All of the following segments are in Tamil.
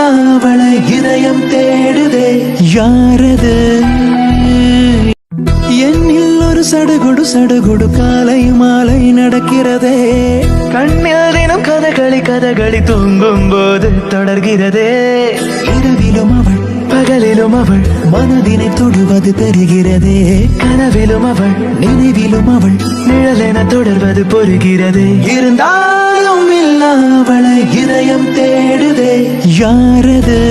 அவளை இதயம் தேடுதே யாரது என்னில் ஒரு சடுகுடு சடுகுடு காலை மாலை நடக்கிறதே கண்ணில் தினம் கதகளி தூங்கும் போது தொடர்கிறதே இரவிலும் அவள் பகலிலும் அவள் மனதினை தொடுவது தெரிகிறதே கனவிலும் அவள் நினைவிலும் அவள் நிழலென தொடர்வது புரிகிறது இருந்தாலும் இல்ல அவளை இதயம் தேடுதே யாரது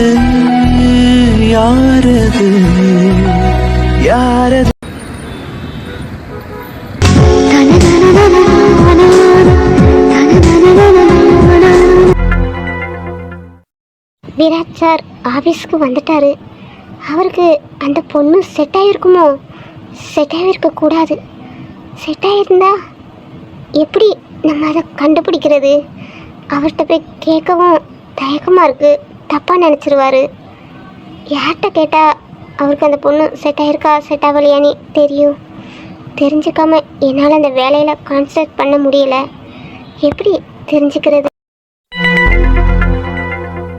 யாரது யாரது விராட் சார் ஆஃபீஸ்க்கு வந்துட்டாரு. அவருக்கு அந்த பொண்ணு செட் ஆகிருக்குமோ? செட் ஆகிருக்கக்கூடாது. செட் ஆகிருந்தா எப்படி நம்ம அதை கண்டுபிடிக்கிறது? அவர்கிட்ட போய் கேட்கவும் தயக்கமாக இருக்குது. தப்பாக நினச்சிருவார். யார்கிட்ட கேட்டால் அவருக்கு அந்த பொண்ணு செட் ஆகிருக்கா செட் ஆகலையான்னு தெரியும். தெரிஞ்சுக்காம என்னால் அந்த வேலையில் கான்சன்ட்ரேட் பண்ண முடியலை. எப்படி தெரிஞ்சுக்கிறது?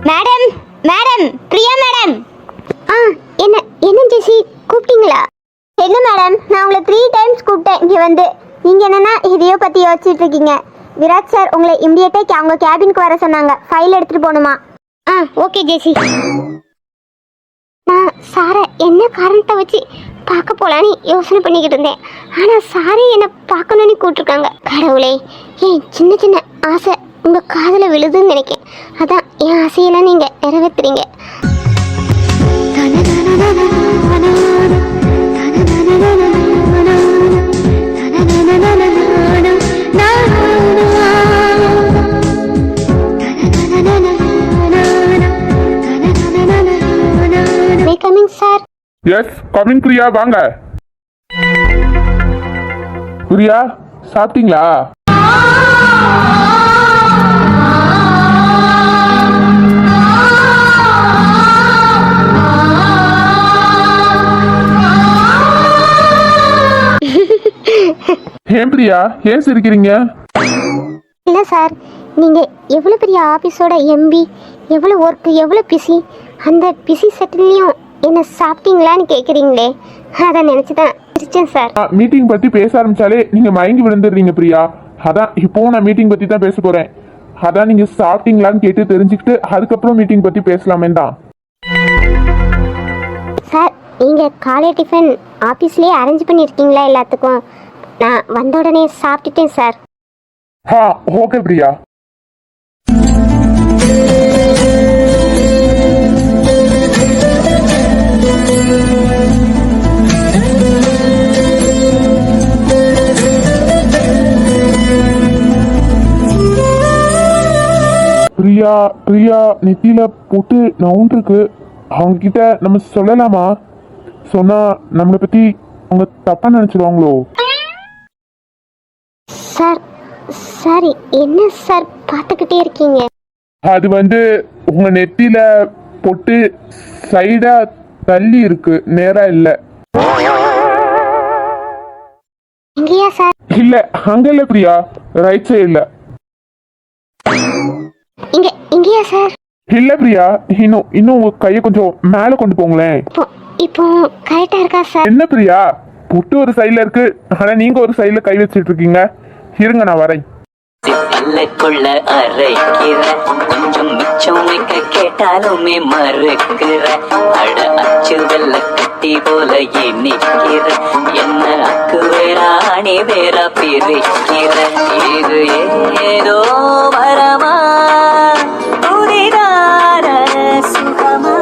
Madam madam Priya madam. என்ன என்ன ஜெசி கூப்பிட்டீங்களா? என்ன மேடம், நான் உங்களை 3 டைம்ஸ் கூப்பிட்டேன் இங்கே வந்து. நீங்கள் என்னென்னா இதையோ பற்றி யோசிச்சுட்டு இருக்கீங்க. விராட் சார் உங்களை இம்மிடியேட்டாக அவங்க கேபினுக்கு வர சொன்னாங்க. ஃபைல் எடுத்துகிட்டு போகணுமா? ஓகே ஜெசி. நான் சாரை என்ன காரணத்தை வச்சு பார்க்க போகலான்னு யோசனை பண்ணிக்கிட்டு இருந்தேன். ஆனால் சாரை என்னை பார்க்கணுன்னு கூப்பிட்ருக்காங்க. கடவுளே, ஏன் சின்ன சின்ன ஆசை உங்கள் காதில் விழுதுன்னு நினைக்கேன். அதான் என் ஆசையெல்லாம் நீங்கள் நிறைவேற்றுறீங்க. Sir yes coming. பிரியா வாங்க. பிரியா சாப்பிட்டீங்களா? ஏன் பிரியா ஏன் சிரிக்கிறீங்க? இல்லை சார், நீங்கள் எவ்வளோ பெரிய ஆஃபீஸோட எம்பி, எவ்வளோ ஒர்க்கு, எவ்வளோ பிஸி, அந்த பிஸி செட்டிலையும் என்ன சாப்பிட்டீங்களான்னு கேட்குறீங்களே, அதை நினச்சி தான் சிரிச்சேன் சார். மீட்டிங் பற்றி பேச ஆரம்பிச்சாலே நீங்கள் மயங்கி விழுந்துடுறீங்க பிரியா. அதான் இப்போவும் நான் மீட்டிங் பற்றி தான் பேச போகிறேன். அதான் நீங்கள் சாப்பிட்டீங்களான்னு கேட்டு தெரிஞ்சுக்கிட்டு அதுக்கப்புறம் மீட்டிங் பற்றி பேசலாமே தான். சார், நீங்கள் காலை டிஃபன் ஆஃபீஸ்லேயே அரேஞ்ச் பண்ணியிருக்கீங்களா எல்லாத்துக்கும்? நான் வந்த உடனே சாப்பிட்டுட்டேன் சார். ஓகே பிரியா. பிரியா பிரியா நெத்தியில போட்டு நவுன் இருக்கு. அவங்க கிட்ட நம்ம சொல்லலாமா? சொன்னா நம்மளை பத்தி அவங்க தப்பா நினைச்சிருவாங்களோ? சார் சாரி, என்ன சார் பார்த்துக்கிட்டே இருக்கீங்க? அது வந்து உங்க நெத்தியில பொட்டு சைடா தள்ளி இருக்கு, நேரா இல்ல. எங்கயா சார்? இல்ல அங்க இல்ல பிரியா, ரைட் சைடுல. இங்கயா சார்? இல்ல பிரியா, இன்னும் உங்க கையை கொஞ்சம் மேல கொண்டு போங்களேன். இப்போ கரெக்டா இருக்கா சார்? என்ன பிரியா, பொட்டு ஒரு சைடுல இருக்கு, ஆனா நீங்க ஒரு சைடுல கை வச்சிட்டு இருக்கீங்க. இருங்க நான் வரேன். பல்லுக்குள்ள அரைக்கிற கொஞ்சம் மிச்சம் வைக்க கேட்டாலுமே மறுக்கிற அட அச்சு வெள்ள கட்டி போல நிக்கிற என்ன அக்கு வேறா அணி வேறா பிரிக்கிற இது ஏதோ வரமா புதிதான சுகமா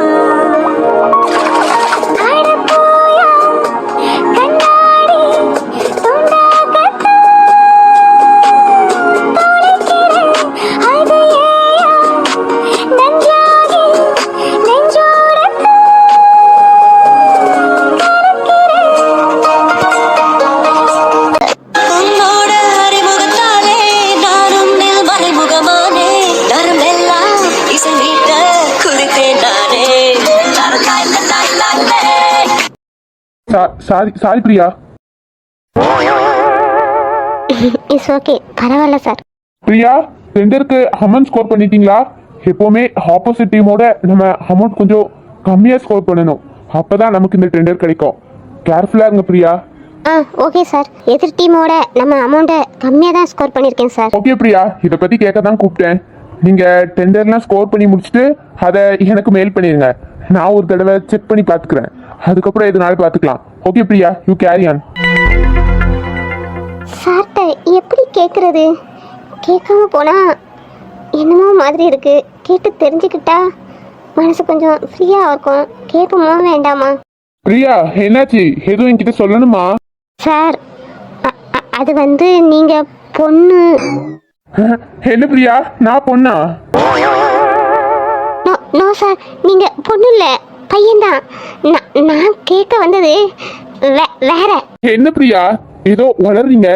சாரி பிரியா. இட்ஸ் ஓகே, பரவாயில்ல சார். பிரியா, டெண்டருக்கு அமௌண்ட் ஸ்கோர் பண்ணிட்டீங்களா? எப்பவுமே ஆப்போசிட் டீமோட நம்ம அமௌண்ட் கொஞ்சம் கம்மியா ஸ்கோர் பண்ணணும். அப்பதான் நமக்கு இந்த டெண்டர் கிடைக்கும். கேர்ஃபுல்லா இருங்க பிரியா. Okay sir. எதிர் டீமோட நம்ம அமௌண்ட்டை கம்மியாக தான் ஸ்கோர் பண்ணியிருக்கேன் சார். ஓகே பிரியா, இதை பத்தி கேட்க தான் கூப்பிட்டேன். நீங்க டெண்டர்லாம் ஸ்கோர் பண்ணி முடிச்சுட்டு அதை எனக்கு மெயில் பண்ணிருங்க. நான் ஒரு தடவை செக் பண்ணி பார்த்துக்கிறேன். அதுக்கப்புறம் எதுனாலும் பார்த்துக்கலாம். Okay Priya, you carry on. சார்கிட்ட எப்படி கேட்குறது? கேட்காம போனால் என்னமோ மாதிரி இருக்கு. கேட்டு தெரிஞ்சுக்கிட்டா மனசு கொஞ்சம் ஃப்ரீயாக இருக்கும். கேட்போமா வேண்டாமா? பிரியா, என்னாச்சு? எதுவும் என்கிட்ட சொல்லணுமா? சார் அது வந்து நீங்கள் பொண்ணு. என்ன பிரியா, நான் பொண்ணா? நோ சார், நீங்கள் பொண்ணு இல்லை, பையன்தான். நான் கேட்க வந்தது வேற. என்ன பிரியா ஏதோ வளர்றீங்க?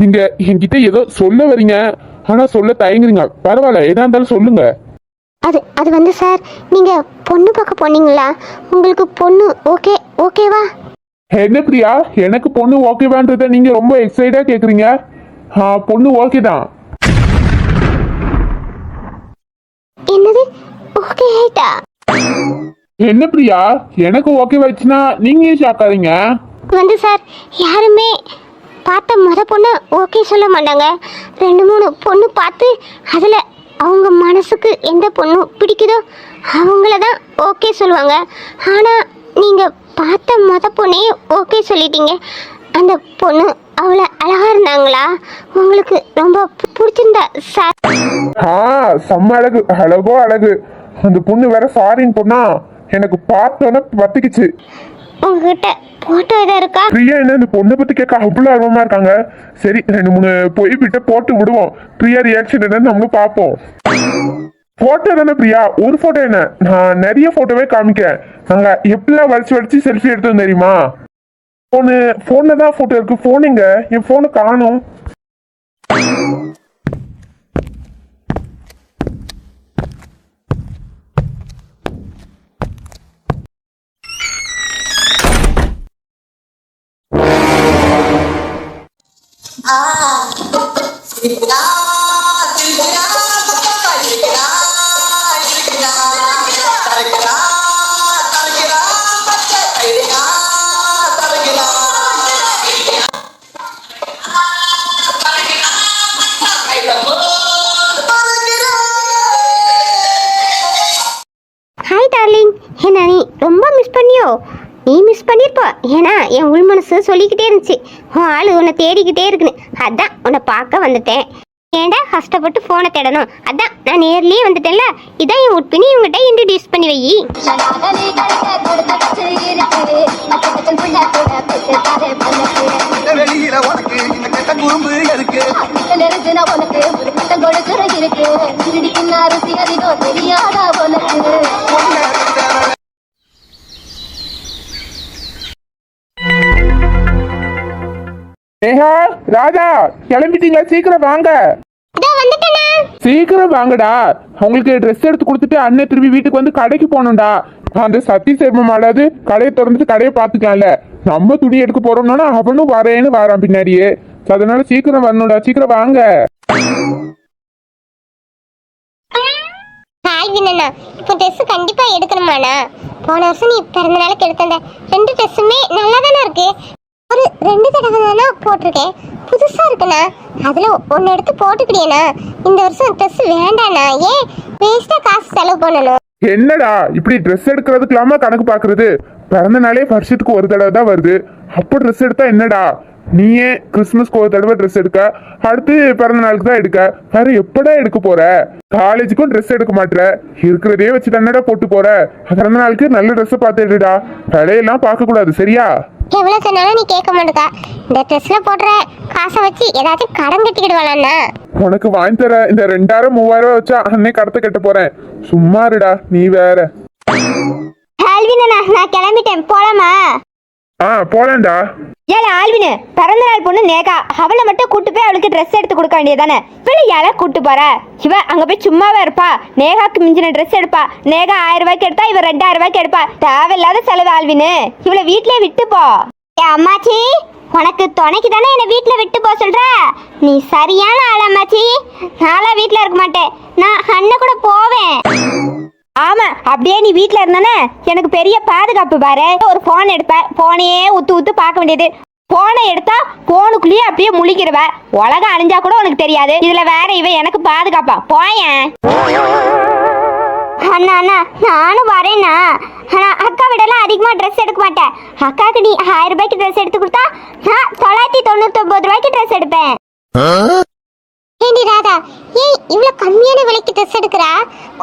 நீங்க என்கிட்ட ஏதோ சொல்ல வரீங்க, ஆனா சொல்ல தயங்குறீங்க. பரவாயில்ல, எதா இருந்தாலும் சொல்லுங்க. அது வந்து சார், நீங்கள் பொண்ணு பார்க்க போனீங்களா? உங்களுக்கு பொண்ணு ஓகேவா? என்ன பிரியா, எனக்கு பொண்ணு ஓகேவான்றத நீங்க ரொம்ப எக்ஸைட்டா கேக்குறீங்க. பொண்ணு ஓகே தான். என்னது ஓகே ஆயிட்டா? என்ன பிரியா, எனக்கு ஓகே ஆயிடுச்சுன்னா நீங்க ஏன் ஷாக்காதீங்க? வந்து சார், யாருமே பார்த்த பொண்ணு ஓகே சொல்ல மாட்டாங்க. 2-3 பொண்ணு பார்த்து அதில் அவங்க மனசுக்கு எந்த பொண்ணு பிடிக்குதோ அவங்கள தான் ஓகே சொல்லுவாங்க. ஆனால் நீங்கள் பார்த்த பொண்ணே ஓகே சொல்லிட்டீங்க. அந்த பொண்ணு அவ்வளோ அழகா இருந்தாங்களா? உங்களுக்கு ரொம்ப பிடிச்சிருந்தா சார்? செம்ம அழகு, அழகோ அழகு. அந்த பொண்ணு வேற ஃபாரின் பொண்ணா, எனக்கு பார்த்தோன்னே பத்திக்குச்சு. உங்ககிட்ட போட்டோ எதாவது இருக்கா? பிரியா என்ன இந்த பொண்ணை பத்தி கேட்க அவ்வளோ ஆர்வமா இருக்காங்க. சரி, 2-3 பொய் விட்ட போட்டு விடுவோம். பிரியா ரியாக்ஷன் என்னன்னு நம்மளும் பார்ப்போம். போட்டோ தானே பிரியா, ஒரு போட்டோ என்ன, நான் நிறைய போட்டோவே காமிக்கிறேன். நாங்க எப்படிலாம் வலிச்சு செல்ஃபி எடுத்தோம் தெரியுமா? போன்ல தான் போட்டோ இருக்கு. போன் எங்க? என் போனை காணும். ஹாய் டார்லிங், என்ன நீ ரொம்ப மிஸ் பண்ணியோ? நீ மிஸ் பண்ணியிருப்ப. ஏன்னா என் உள் மனசு சொல்லிக்கிட்டே இருந்துச்சு, உன் ஆள் உன்னை தேடிக்கிட்டே இருக்குன்னு. அதான் உன்னை பார்க்க வந்துட்டேன். ஏண்டா கஷ்டப்பட்டு ஃபோனை தேடணும்? அதான் நான் நேர்லேயே வந்துட்டேன்ல. இதான் என் உட்பினி, இவங்ககிட்ட இன்ட்ரடியூஸ் பண்ணி வை. வெளியில உனக்கு இந்த கெட்ட குறும்பு எதுக்கு? நேஹா, ராஜா, கிளம்பிட்டீங்களா? சீக்கிரம் வாங்க. சீக்கிரம் வாங்கடா. உங்களுக்கு ட்ரெஸ் எடுத்து கொடுத்துட்டு அண்ணன் திரும்பி வீட்டுக்கு வந்து கடைக்கு போகணும்டா. அந்த சத்தி சேர்மம் ஆளாது கடையை திறந்துட்டு கடையை பார்த்துக்கலாம்ல. நம்ம துணி எடுக்க போறோம்னா அவனும் வரேன்னு வரான் பின்னாடியே. அதனால சீக்கிரம் வரணும்டா, சீக்கிரம் வாங்க. இப்போ ட்ரெஸ் கண்டிப்பா எடுக்கணுமாண்ணா? போன வருஷம் நீ பிறந்த நாளுக்கு எடுத்த 2 ட்ரெஸ்ஸுமே நல்லா தானே இருக்கு. ஒரு 2 தடவை தானே போட்டிருக்கேன், புதுசா இருக்குண்ணா. அதுல ஒன்னு எடுத்து போட்டுக்கிட்டேண்ணா. இந்த வருஷம் ட்ரெஸ் வேண்டாண்ணா. ஏன் வேஸ்டா காசு செலவு பண்ணணும்? என்னடா இப்படி ட்ரெஸ் எடுக்கிறதுக்கலாமா கணக்கு பாக்குறது? பிறந்த நாளே வருஷத்துக்கு ஒரு தடவை தான் வருது. அப்போ ட்ரெஸ் எடுத்தா என்னடா? நீயே கிறிஸ்துமஸ்க்கு ஒரு தடவை ட்ரெஸ் எடுக்க, அடுத்து பிறந்த நாளுக்கு தான் எடுக்க. வேற எப்படா எடுக்க போற? காலேஜுக்கும் ட்ரெஸ் எடுக்க மாட்டேற, இருக்கிறதே வச்சு தன்னடா போட்டு போற. பிறந்த நாளுக்கு நல்ல ட்ரெஸ் பார்த்து எடுடா, விலையெல்லாம் பார்க்க கூடாது, சரியா? எவ்வளவு சொன்னாலும் நீ கேட்க மாட்டேக்கா. இந்த ட்ரெஸ்ல போடுற காசை வச்சு ஏதாச்சும் கடன் கட்டிக்கிடுவானா? உனக்கு வாங்கி தர இந்த 2000-3000 வச்சா அன்னை கடத்த கட்ட போறேன். சும்மா இருடா, நீ வேற. ஆல்வினா, நான் கிளம்பிட்டேன், போலாமா? போலாம்டா. ஏல ஆல்வினு, பிறந்த நாள் பொண்ணு நேகா, அவளை மட்டும் கூட்டு போய் அவளுக்கு ட்ரெஸ் எடுத்து கொடுக்க வேண்டியதானே? இவளை யாரை கூட்டு போற? இவ அங்க போய் சும்மாவே இருப்பா. நேகாக்கு மிஞ்சின ட்ரெஸ் எடுப்பா. நேகா 1000 ரூபாய்க்கு எடுத்தா இவ 2000 ரூபாய்க்கு எடுப்பா. தேவையில்லாத செலவு ஆல்வினு. இவளை வீட்லயே விட்டு போ. அம்மாச்சி, உனக்கு துணைக்கு தானே என்னை வீட்டில் விட்டு போக சொல்ற? நீ சரியான ஆள் அம்மாச்சி. நான்லாம் வீட்டில் இருக்க மாட்டேன், நான் அண்ணன் கூட போவேன். ஆமா, அப்படியே நீ வீட்ல இருந்தானே எனக்கு பெரிய பாதுகாப்பு பாரு. ஒரு போன் எடுப்ப, போனையே உத்து உத்து பார்க்க வேண்டியது. போனை எடுத்தா போனுக்குள்ளேயே அப்படியே முழிக்கிறவ. உலகம் அழிஞ்சா கூட உனக்கு தெரியாது. இதுல வேற இவ எனக்கு பாதுகாப்பா? போயேன். அண்ணா அண்ணா, நானும் வரேண்ணா. ஆனால் அக்கா விடலாம் அதிகமாக ட்ரெஸ் எடுக்க மாட்டேன். அக்காவுக்கு நீ 1000 ரூபாய்க்கு ட்ரெஸ் எடுத்து கொடுத்தா நான் 999 ரூபாய்க்கு ட்ரெஸ் எடுப்பேன். ஏண்டி ராதா, ஏன் இவ்வளோ கம்மியான விலைக்கு ட்ரெஸ் எடுக்கிறா?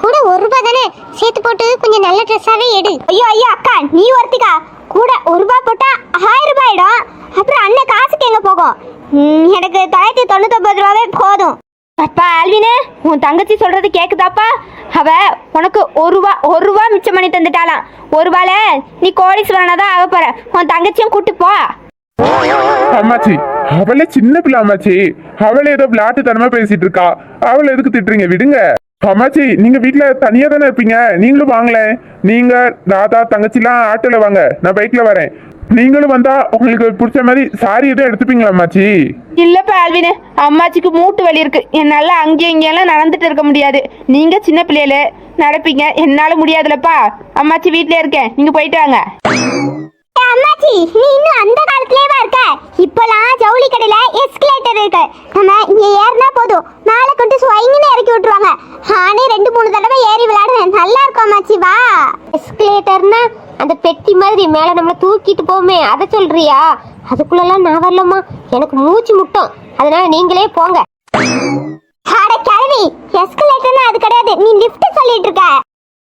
கூட 1 ரூபாய் தானே, சேர்த்து போட்டு கொஞ்சம் நல்ல ட்ரெஸ்ஸாகவே எடு. ஐயோ ஐயோ அக்கா, நீ ஒருத்திக்கா கூட 1 ரூபாய் போட்டா 1000 ரூபாய் ஆயிடும். அப்புறம் அண்ணன் காசுக்கு எங்க போகும்? எனக்கு 999 ரூபாவே போதும். அப்பா ஆல்வினு, உன் தங்கச்சி சொல்றது கேக்குதாப்பா? அவ உனக்கு 1 ரூபா மிச்சம் பண்ணி தந்துட்டாலாம். 1 ரூபால நீ கோடீஸ்வரனா தான் ஆக போற. உன் தங்கச்சியும் கூட்டு போ. அம்மாச்சி, அவளே சின்ன பிள்ளை அம்மாச்சி. அவளே ஏதோ விளையாட்டுத்தனமா பேசிட்டு இருக்கா. அவளை எதுக்கு திட்டுறீங்க? விடுங்க அம்மாச்சி. நீங்க வீட்டுல தனியா தானே இருப்பீங்க, நீங்களும் வாங்களேன். நீங்க ராதா தங்கச்சிலாம் ஆட்டோல வாங்க, நான் பைக்ல வரேன். நீங்களும் வந்தா உங்களுக்கு பிடிச்ச மாதிரி சாரி எதுவும் எடுத்துப்பீங்களா அம்மாச்சி? இல்லப்பா ஆல்வினு, அம்மாச்சிக்கு மூட்டு வலி இருக்கு. என்னால அங்கேயும் இங்கெல்லாம் நடந்துட்டு இருக்க முடியாது. நீங்க சின்ன பிள்ளையில நடப்பீங்க, என்னால முடியாதுலப்பா. அம்மாச்சி வீட்லயே இருக்கேன், நீங்க போயிட்டு வாங்க. அம்மாச்சி, நீ இன்னும் அந்த காலத்திலேவா இருக்க? இப்போலாம் ஜவுளி கடையில எஸ்கலேட்டர் இருக்கு. நம்ம இங்க ஏறினா போதும், மேலே கொண்டு ஸ்வைங்கன்னு இறக்கி விட்டுருவாங்க. நானே 2-3 தடவை ஏறி விளையாடுவேன். நல்லா இருக்கும் அம்மாச்சி, வா. எஸ்கலேட்டர்னா அந்த பெட்டி மாதிரி மேலே நம்மளை தூக்கிட்டு போமே, அதை சொல்றியா? அதுக்குள்ளெல்லாம் நான் வரலம்மா, எனக்கு மூச்சு முட்டும். அதனால நீங்களே போங்க. அட கிழவி, எஸ்கலேட்டர்னா அது கிடையாது, நீ லிஃப்ட் சொல்லிட்டு இருக்க.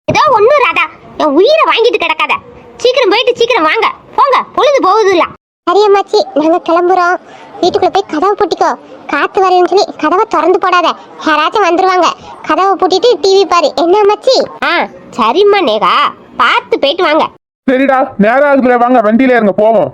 ஏதோ ஒன்றும் ராதா, என் உயிரை வாங்கிட்டு கிடக்காத. சீக்கிரம் போயிட்டு சீக்கிரம் வாங்க, போங்க, பொழுது போகுதுல்ல. சரி அம்மாச்சி, நாங்க கிளம்புறோம். வீட்டுக்குள்ள போய் கதவை பூட்டிக்கோ. காத்து வரேன்னு சொல்லி கதவை திறந்து போடாத, யாராச்சும் வந்துருவாங்க. கதவை பூட்டிட்டு டிவி பாரு, என்ன அம்மாச்சி? சரிம்மா நேகா, பார்த்து போயிட்டு வாங்க. சரிடா, நேரம் ஆகுதுல, வாங்க வண்டியில இருங்க, போவோம்.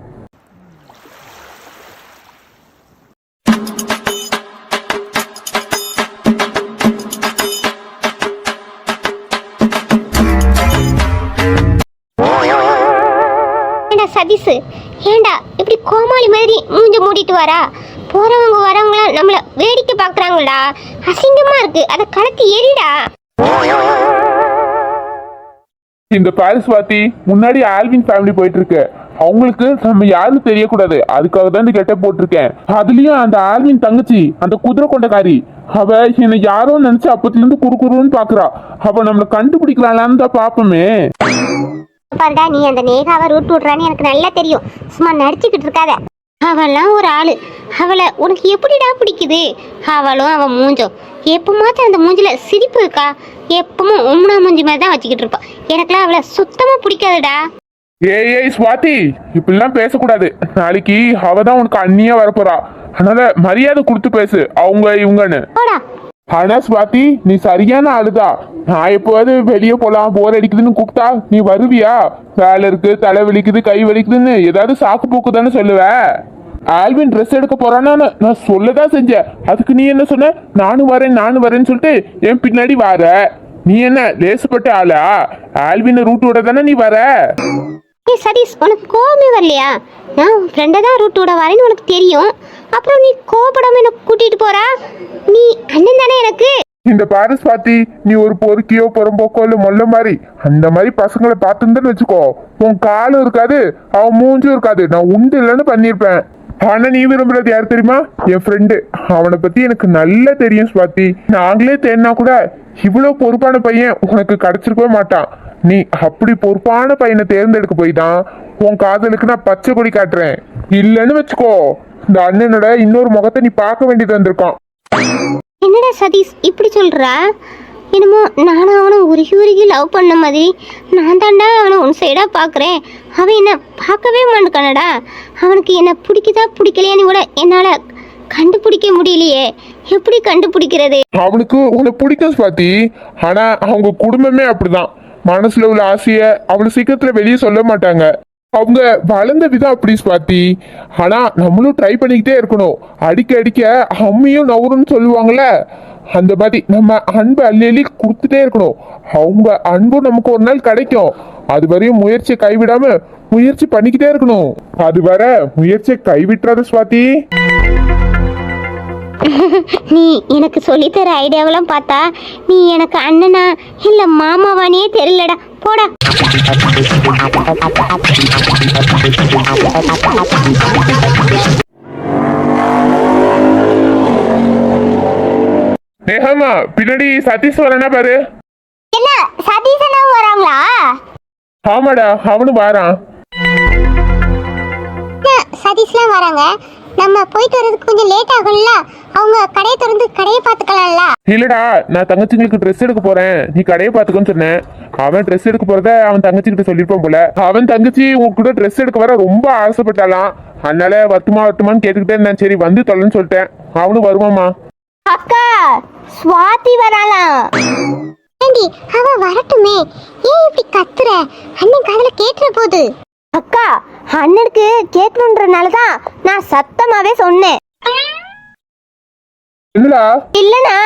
சதீஷ், ஏண்டா இப்படி கோமாளி மாதிரி மூஞ்ச மூடிட்டு வரா? போறவங்க வரவங்களாம் நம்மள வேடிக்கை பாக்குறாங்கடா, அசிங்கமா இருக்கு. அதை கலத்தி எரிடா. இந்த பாரிஸ் வாத்தி, முன்னாடி ஆல்வின் ஃபேமிலி போயிட்டு இருக்கு. அவங்களுக்கு நம்ம யாரும் தெரியக்கூடாது, அதுக்காக தான் இந்த கெட்ட போட்டிருக்கேன். அதுலயும் அந்த ஆல்வின் தங்கச்சி, அந்த குதிரை கொண்டக்காரி, அவ என்னை யாரோ நினைச்சு அப்பத்துல இருந்து குறுன்னு பாக்குறா. அவ நம்மளை கண்டுபிடிக்கலான்னு தான் பாப்போமே. பாருடா, நீ அந்த நேகாவை ரூட் விடுறான்னு எனக்கு நல்லா தெரியும். சும்மா நடிச்சுக்கிட்டு இருக்காத. அவெல்லாம் ஒரு ஆளு, அவளை உனக்கு எப்படிடா பிடிக்குது? அவளும் அவன் மூஞ்சும் எப்பமாச்சும் அந்த மூஞ்சில சிரிப்பு இருக்கா? எப்பவும் உம்னா மூஞ்சி மாதிரி தான் வச்சுக்கிட்டு இருப்பா. எனக்குலாம் அவளை சுத்தமா பிடிக்காதுடா. ஏய் ஸ்வாதி, இப்படிலாம் பேசக்கூடாது. நாளைக்கு அவதான் உனக்கு அண்ணியா வரப்போறா. அதனால மரியாதை கொடுத்து பேசு, அவங்க இவங்கன்னு. ஆனா ஸ்வாதி, நீ சரியான ஆளுதான். நான் எப்போது வெளியே போலாம், போர் அடிக்குதுன்னு கூப்பிட்டா நீ வருவியா? வேலை இருக்கு, தலை வலிக்குது, கை வலிக்குதுன்னு ஏதாவது சாக்கு போக்கு தானே சொல்லுவ. ஆல்வின் ட்ரெஸ் எடுக்க போறான்னு நான் சொல்லதான் செஞ்சேன். அதுக்கு நீ என்ன சொன்ன? நானும் வரேன்னு சொல்லிட்டு என் பின்னாடி வர. நீ என்ன லேசுப்பட்ட ஆளா? ஆல்வின் ரூட் விட தானே நீ வர. சதீஷ், உனக்கு கோபமே வரலையா? நான் உன் ஃப்ரெண்டை தான் ரூட் விட வரேன்னு உனக்கு தெரியும். அப்புறம் நீ கோபப்படாம என்ன கூட்டிட்டு போறா? நீ அண்ணன் தானே எனக்கு. இந்த பாரிஸ் பாத்தி, நீ ஒரு பொறுக்கியோ புறம்போக்கோ இல்ல மொல்ல மாதிரி அந்த மாதிரி பசங்களை பார்த்துன்னு வச்சுக்கோ, உன் காலும் இருக்காது, அவன் மூஞ்சும் இருக்காது. நான் உண்டு இல்லைன்னு பண்ணிருப்பேன். ஆனா நீ விரும்புறது யார் தெரியுமா? என் ஃப்ரெண்டு. அவனை பத்தி எனக்கு நல்லா தெரியும் ஸ்வாதி. நாங்களே தேடினா கூட இவ்வளவு பொறுப்பான பையன் உனக்கு கிடைச்சிருக்கவே மாட்டான். நீ அப்படி பொறுப்பான பையனை தேர்ந்தெடுக்க போய் தான் உன் காதலுக்கு நான் பச்சை கொடி காட்டுறேன். இல்லைன்னு வச்சுக்கோ, இந்த அண்ணனோட இன்னொரு முகத்தை நீ பார்க்க வேண்டியது வந்திருக்கான். என்னடா சதீஷ் இப்படி சொல்றா? என்னமோ நானும் அவனை உருகி லவ் பண்ண மாதிரி. நான் தாண்டா அவனை உன் சைடா பாக்குறேன். அவன் என்ன பார்க்கவே மாட்டானடா. அவனுக்கு என்ன பிடிக்குதா பிடிக்கலையான்னு கூட என்னால கண்டுபிடிக்க முடியலையே. எப்படி கண்டுபிடிக்கிறது? அவனுக்கு உன்னை பிடிக்கும் ஸ்வாதி. ஆனா அவங்க குடும்பமே அப்படிதான். மனசுல உள்ள ஆசைய அவ்வளவு சீக்கிரத்துல வெளியே சொல்ல மாட்டாங்க. அவங்க வளர்ந்த விதம் அப்படி ஸ்வாதி. ஆனா நம்மளும் ட்ரை பண்ணிக்கிட்டே இருக்கணும். அடிக்க அம்மியும் நவருன்னு சொல்லுவாங்கல்ல, அந்த மாதிரி நம்ம அன்பு அள்ளி கொடுத்துட்டே இருக்கணும். அவங்க அன்பும் நமக்கு ஒரு நாள் கிடைக்கும். அது வரையும் முயற்சியை கைவிடாம முயற்சி பண்ணிக்கிட்டே இருக்கணும். அது வர முயற்சியை கைவிட்டுறாத சுவாதி. நீ எனக்கு சொல்லித்தர ஐடியாவெல்லாம் பார்த்தா நீ எனக்கு அண்ணனா இல்ல மாமாவானே தெரியலடா, போடா. நேஹாமா, பின்னாடி சதீஷ் வரானா பாரு. என்ன சதீசனாவும் வராங்களா? ஆமாடா, அவனும் வாரான். சதீஷ்லாம் வராங்க. நம்ம போயிட்டு வரதுக்கு கொஞ்சம் லேட் ஆகும்ல, அவங்க கடையை திறந்து கடையை பார்த்துக்கலாம்ல. இல்லடா, நான் தங்கச்சிங்களுக்கு ட்ரெஸ் எடுக்க போறேன், நீ கடையை பார்த்துக்கோன்னு சொன்னேன். அவன் ட்ரெஸ் எடுக்க போறத அவன் தங்கச்சி கிட்ட சொல்லிருப்பான் போல. அவன் தங்கச்சி உங்க கூட ட்ரெஸ் எடுக்க வர ரொம்ப ஆசைப்பட்டாலாம். அதனால வட்டுமான்னு கேட்டுக்கிட்டே இருந்தேன். சரி வந்து தொலைன்னு சொல்லிட்டேன். அவனும் வருவாமா. அக்கா சுவாதி வராலாம். ஏண்டி அவ வரட்டுமே, ஏன் இப்படி கத்துற? அண்ணன் காதுல கேட்டுற போது. அக்கா அண்ணனுக்கு கேட்கணுன்றனால தான் நான் சத்தமாவே சொன்னேன். என்னடா? இல்லனா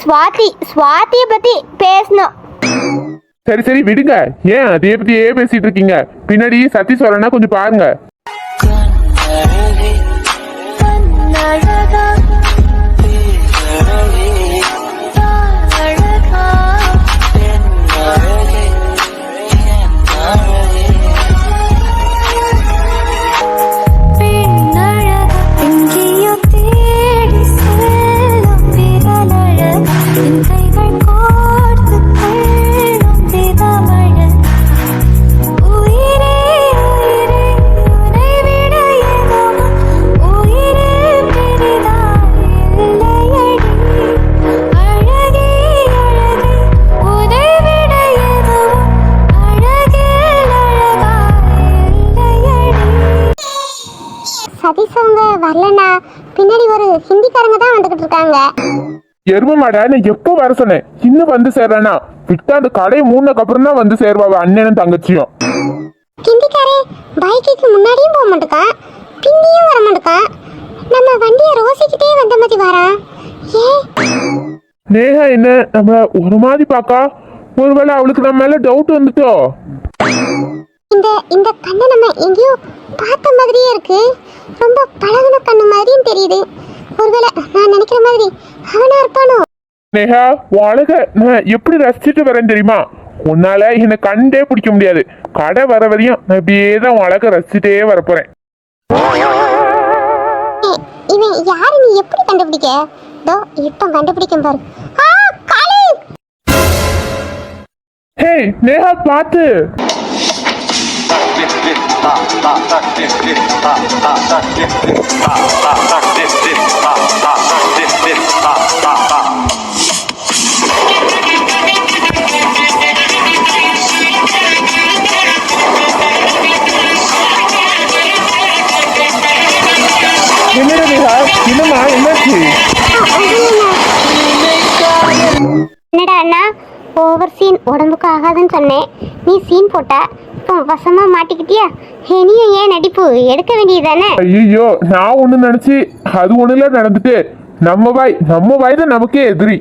சுவாதிய பத்தி பேசணும். சரி சரி விடுங்க, ஏன் அதே பத்தியே பேசிட்டு இருக்கீங்க? பின்னாடி சதீஷ் வரனா கொஞ்சம் பாருங்க. சதீஷவங்க வரலனா பின்னாடி ஒரு ஹிந்திக்காரங்க தான் வந்துகிட்டு இருக்காங்க. எருமமாடா, நான் எப்போ வர சொன்னேன்? இன்னும் வந்து சேர்றானா? விட்டா அந்த கடையை மூணக்கு அப்புறம் தான் வந்து சேர்வா அண்ணனும் தங்கச்சியும். ஹிந்திக்காரே பைக்குக்கு முன்னாடியும் போக மாட்டேக்கான், பின்னியும் வர மாட்டேக்கான். நம்ம வண்டியை ரோசிக்கிட்டே வந்த மாதிரி வரான். ஏன் நேஹா என்ன நம்மள ஒரு மாதிரி பாக்கா? ஒருவேளை அவளுக்கு நம்ம மேல டவுட் வந்துட்டோ? இந்த கண்ணை நம்ம எங்கேயோ பார்த்த மாதிரியே இருக்கு. ரொம்ப பழகுன கண்ணு மாதிரியும் தெரியுது. ஒருவேளை நான் நினைக்கிற மாதிரி அவனா இருப்பானோ? நேஹா, உன் அழக நான் எப்படி ரசிச்சுட்டு வரேன் தெரியுமா? உன்னால என்னை கண்டே பிடிக்க முடியாது. கடை வர வரையும் நான் இப்படியே தான் உன் அழக ரசிச்சுட்டே வரப்போறேன். இவன் யாரு நீ எப்படி கண்டுபிடிக்க? தோ இப்ப கண்டுபிடிக்கும் பாரு. காளி! ஹே நேஹா, பாத்து. என்னடா நேஹா, என்னம்மா என்னாச்சு? என்னடா அண்ணா, ஓவர் சீன் உடம்புக்கு ஆகாதுன்னு சொன்னேன், நீ சீன் போட்ட. இப்போ வசமா மாட்டிக்கிட்டியா? இனியும் ஏன் நடிப்பு எடுக்க வேண்டியதானே? ஐயோ, நான் ஒண்ணு நினைச்சு அது ஒண்ணுல நடந்துட்டு நம்ம வாய் தான் நமக்கே எதிரி.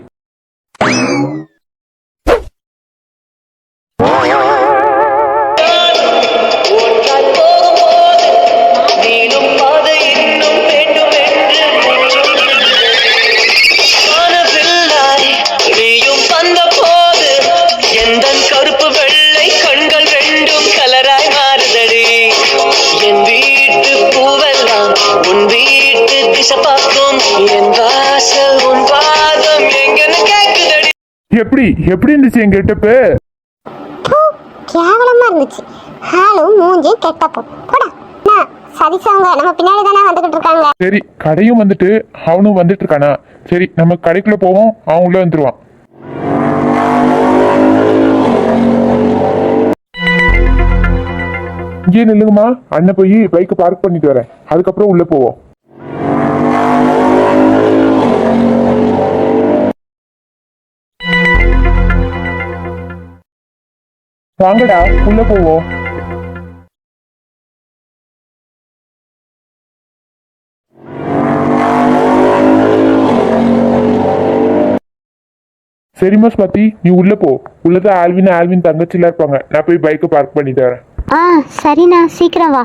எப்படி இருந்துச்சு என் கெட்டப்பு? கேவலமா இருந்துச்சு. ஹாலும் மூஞ்சி கெட்டப்போ போடா. சதீஷவங்க நம்ம பின்னாடி தானே வந்துகிட்டு இருக்காங்க. சரி, கடையும் வந்துட்டு அவனும் வந்துட்டு இருக்கானா? சரி, நம்ம கடைக்குள்ள போவோம், அவன் உள்ள வந்துருவான். இங்கே நில்லுங்கம்மா, அண்ணன் போய் பைக்கை பார்க் பண்ணிட்டு வரேன், அதுக்கப்புறம் உள்ள போவோம். வாங்கடா, உள்ள போவோம். சரிம்மா ஸ்வாதி, நீ உள்ள போ. உள்ளதான் ஆல்வின் தங்கச்சிலாம் இருப்பாங்க. நான் போய் பைக்கை பார்க் பண்ணிட்டு வரேன். ஆ சரிண்ணா, சீக்கிரம் வா.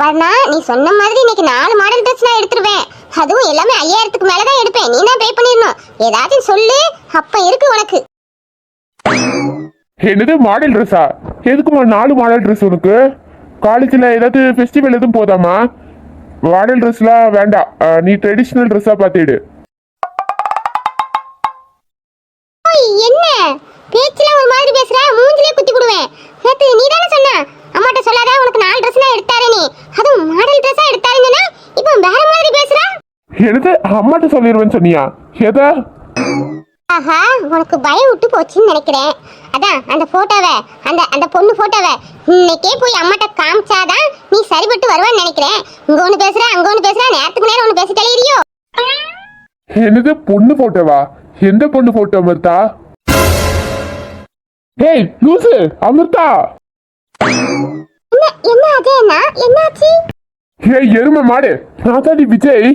பாருண்ணா, நீ சொன்ன மாதிரி இன்னைக்கு 4 மாடல் ட்ரெஸ் நான் எடுத்துருவேன். அதுவும் எல்லாமே 5000க்கு மேலதான் எடுப்பேன். நீ தான் பே பண்ணிடணும். ஏதாச்சும் சொல்லு, அப்ப இருக்கு உனக்கு. என்னது மாடல் ட்ரெஸ்ஸா? எதுக்குமா 4 மாடல் ட்ரெஸ் உனக்கு? காலேஜில் ஏதாவது ஃபெஸ்டிவல் எதுவும் போதாமா? மாடல் ட்ரெஸ்லாம் வேண்டாம். நீ ட்ரெடிஷ்னல் ட்ரெஸ்ஸாக பார்த்துடு. என்ன பேச்சுல ஒரு மாதிரி பேசுற? மூஞ்சிலே குத்தி விடுவேன். நேத்து நீ தானே சொன்ன அம்மாட்ட சொல்லாத உனக்கு 4 ட்ரெஸ் நான் எடுத்தாரே, நீ அதுவும் மாடல் ட்ரெஸ்ஸா எடுத்தாருன்னா இப்போ வேற மாதிரி பேசுற. என்னது அம்மாட்ட சொல்லிடுவேன்னு சொன்னியா? எதை? ஆஹா, உனக்கு பயம் விட்டு போச்சுன்னு நினைக்கிறேன். அதான் அந்த போட்டோவை, அந்த பொண்ணு போட்டோவை இன்னைக்கே போய் அம்மாட்ட காமிச்சாதான் நீ சரிபட்டு வருவான்னு நினைக்கிறேன். இங்க ஒண்ணு பேசுற, அங்க ஒண்ணு பேசுற, நேரத்துக்கு நேரம் ஒண்ணு பேசி தெளியறியோ. என்னது பொண்ணு போட்டோவா? எந்த பொண்ணு போட்டோ அமிர்தா? ஏய் லூசு அமிர்தா! என்ன அது? என்னாச்சு? ஏய் எருமை மாடு, நான் தாடி விஜய்.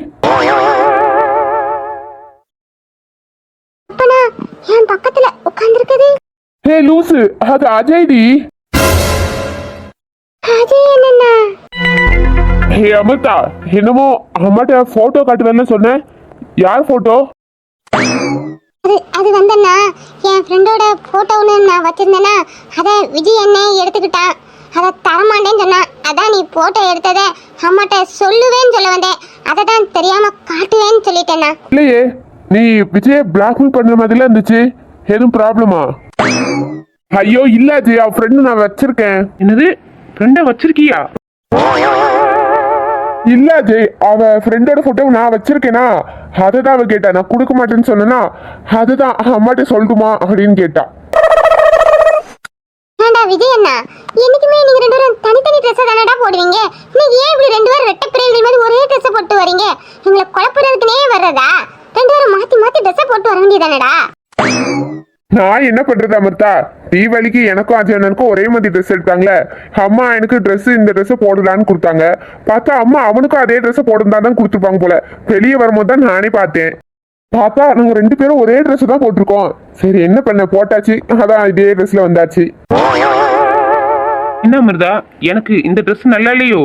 அப்பனா என் பக்கத்துல உட்கார்ந்திருக்குது. ஏய் லூசு, அது அஜய்டி. அஜய் என்னன்னா? ஏய் அமிர்தா, என்னமோ அம்மாட்ட போட்டோ காட்டுவேன்னு சொன்னேன். யார் போட்டோ? அது வந்தண்ணா, என் ஃப்ரெண்டோட போட்டோ ஒன்று நான் வச்சிருந்தேன்னா அதை விஜய் என்னை எடுத்துக்கிட்டான். அதை தரமாட்டேன்னு சொன்னான். அதான் நீ போட்டோ எடுத்ததை அம்மாட்ட சொல்லுவேன்னு சொல்ல வந்தேன். அதை தான் தெரியாம காட்டுவேன்னு சொல்லிட்டேண்ணா. இல்லையே, நீ விஜய் பிளாக்மெயில் பண்ற மாதிரிலாம் இருந்துச்சு. எதுவும் ப்ராப்ளமா? ஐயோ இல்ல அஜய், அவ ஃப்ரெண்டு நான் வச்சிருக்கேன். என்னது ஃப்ரெண்டை வச்சிருக்கியா? இல்ல அஜய், அவ ஃப்ரெண்டோட போட்டோ நான் வச்சிருக்கேனா, அதை தான் அவ கேட்டா. நான் கொடுக்க மாட்டேன்னு சொன்னா அதுதான் அம்மாட்ட சொல்லட்டுமா அப்படின்னு கேட்டா. ஏண்டா விஜய் அண்ணா, என்னைக்குமே நீங்க 2 பேரும் தனித்தனி ட்ரெஸ் தானடா போடுவீங்க. நீங்க ஏன் இப்படி 2 பேரும் ரெட்டை பிள்ளைகள் மாதிரி ஒரே ட்ரெஸ் போட்டு வரீங்க? உங்களை குழப்பறதுக்குனே வர்றதா? 2 பேரும் மாத்தி மாத்தி ட்ரெஸ் போட்டு வர வேண்டியதானடா. நான் என்ன பண்றது அமிர்தா? தீபாவளிக்கு எனக்கும் அஜய் அண்ணனுக்கும் ஒரே மாதிரி ட்ரெஸ் எடுத்தாங்களே. அம்மா எனக்கு ட்ரெஸ் இந்த ட்ரெஸ் போடலான்னு கொடுத்தாங்க. பார்த்தா அம்மா அவனுக்கும் அதே ட்ரெஸ் போட்டிருந்தா தான் கொடுத்துருப்பாங்க போல. வெளியே வரும்போது தான் நானே பார்த்தேன். பார்த்தா நாங்க 2 பேரும் ஒரே ட்ரெஸ் தான் போட்டிருக்கோம். சரி என்ன பண்ண, போட்டாச்சு. அதான் இதே ட்ரெஸ்ல வந்தாச்சு. என்ன அமிர்தா, எனக்கு இந்த ட்ரெஸ் நல்லா இல்லையோ?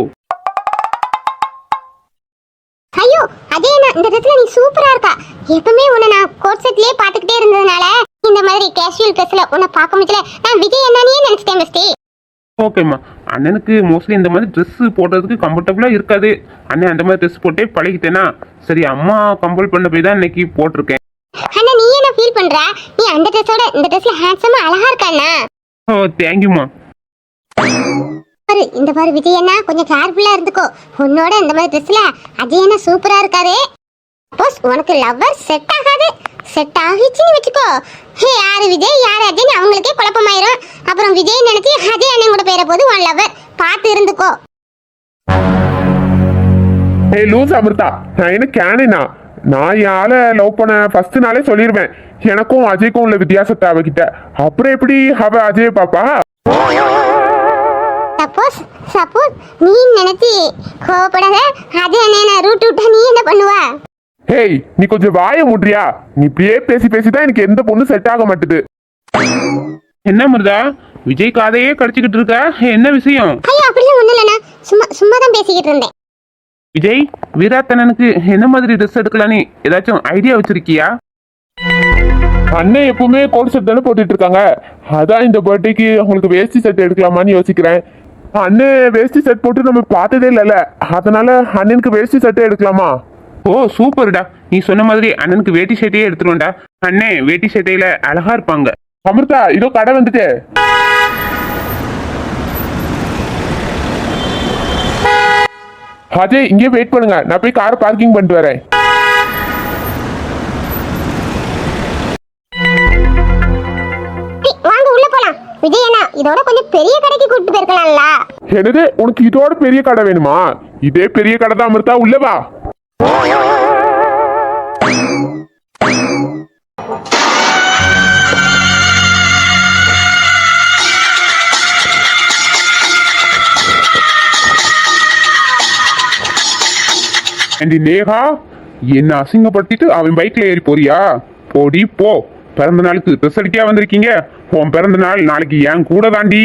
ஐயோ அதே அண்ணா, இந்த ட்ரெஸ்ல நீ சூப்பரா இருக்கா. எப்பவுமே உன்னை நான் கோட் செட்லயே பாத்துக்கிட்டே இருந்ததுனால இந்த மாதிரி கேஷுவல் ட்ரெஸ்ல உன்னை பார்க்க முடியல. நான் விஜய் அண்ணானே நினைச்சிட்டேன் மிஸ்டி. ஓகேம்மா, அண்ணனுக்கு மோஸ்ட்லி இந்த மாதிரி ட்ரெஸ் போடுறதுக்கு கம்ஃபர்டபுளாக இருக்காது. அண்ணன் அந்த மாதிரி ட்ரெஸ் போட்டே பழகிட்டேனா, சரி அம்மா கம்பல் பண்ண போய் தான் இன்னைக்கு போட்டிருக்கேன். அண்ணா நீ என்ன ஃபீல் பண்ற? நீ அந்த ட்ரெஸ்ஸோட இந்த ட்ரெஸ்ல ஹேண்ட்ஸமா அழகா இருக்காண்ணா. ஓ தேங்க்யூம்மா. இந்த பாரு விஜய் அண்ணா, கொஞ்சம் கேர்ஃபுல்லா இருந்துக்கோ. உன்னோட இந்த மாதிரி ட்ரெஸ்ல அஜய் அண்ணா சூப்பரா இருக்காரு. சப்போஸ் உனக்கு லவ்வர் செட் ஆகாது, செட் ஆகிச்சுன்னு வச்சுக்கோ, யாரு விஜய் யாரு அஜய் அவங்களுக்கே குழப்பமாயிரும். அப்புறம் விஜய் நினைச்சு அஜய் அண்ணன் கூட போயிட போது உன் லவ்வர் பார்த்து இருந்துக்கோ. ஏய் லூஸ் அமிர்தா, நான் என்ன கேனேனா? நான் யார லவ் பண்ண ஃபர்ஸ்ட் நாளே சொல்லிடுவேன் எனக்கும் அஜய்க்கும் உள்ள வித்தியாசத்தை அவகிட்ட. அப்புறம் எப்படி அவ அஜய் பாப்பா? சப்போஸ் நீ நினைச்சு கோவப்படாத, அஜய் அண்ணன் ரூட் விட்டா நீ என்ன பண்ணுவா? ஹேய் நீ கொஞ்சம் வாய முட்றியா? நீ இப்படியே பேசி பேசி தான் எனக்கு எந்த பொண்ணு செட் ஆக மாட்டுது. என்ன அமிர்தா, விஜய் காதையே கடிச்சுக்கிட்டு இருக்க, என்ன விஷயம்? ஐயோ அப்படிலாம் ஒண்ணும் இல்லைண்ணா, சும்மா தான் பேசிக்கிட்டு இருந்தேன். விஜய் வீராத்தனனுக்கு என்ன மாதிரி ட்ரெஸ் எடுக்கலான்னு ஏதாச்சும் ஐடியா வச்சிருக்கியா? அண்ணன் எப்பவுமே கோட் செட் தானே போட்டுட்டு இருக்காங்க. அதான் இந்த பர்த்டேக்கு உங்களுக்கு வேஷ்டி செட் எடுக்கலாமான்னு யோசிக்கிறேன். அண்ணன் வேஷ்டி செட் போட்டு நம்ம பார்த்ததே இல்லைல்ல, அதனால அண்ணனுக்கு வேஷ்டி செட்டே எடுக்கலாமா? ஓ சூப்பர்டா, நீ சொன்ன மாதிரி அண்ணனுக்கு வேட்டி சட்டையே எடுத்துருவோம்டா. அண்ணே வேட்டி சட்டையில அழகா இருப்பாங்க. அமிர்தா இதோ கடை வந்துட்டு. அஜய் இங்கே வெயிட் பண்ணுங்க, நான் போய் காரை பார்க்கிங் பண்ணிட்டு வரேன். வாங்க உள்ள போலாம். விஜய் அண்ணா இதோட கொஞ்சம் பெரிய கடைக்கு கூட்டிட்டு போயிருக்கலாம்ல. என்னது உனக்கு இதோட பெரிய கடை வேணுமா? இதே பெரிய கடை தான் அமிர்தா, உள்ள வா. ஏண்டி நேகா, என்ன அசிங்கப்படுத்திட்டு அவன் பைக்ல ஏறி போறியா? போடி போ. பிறந்த நாளுக்கு ட்ரெஸ் அடிக்கா வந்திருக்கீங்க? உன் பிறந்த நாள் நாளைக்கு என் கூட தாண்டி.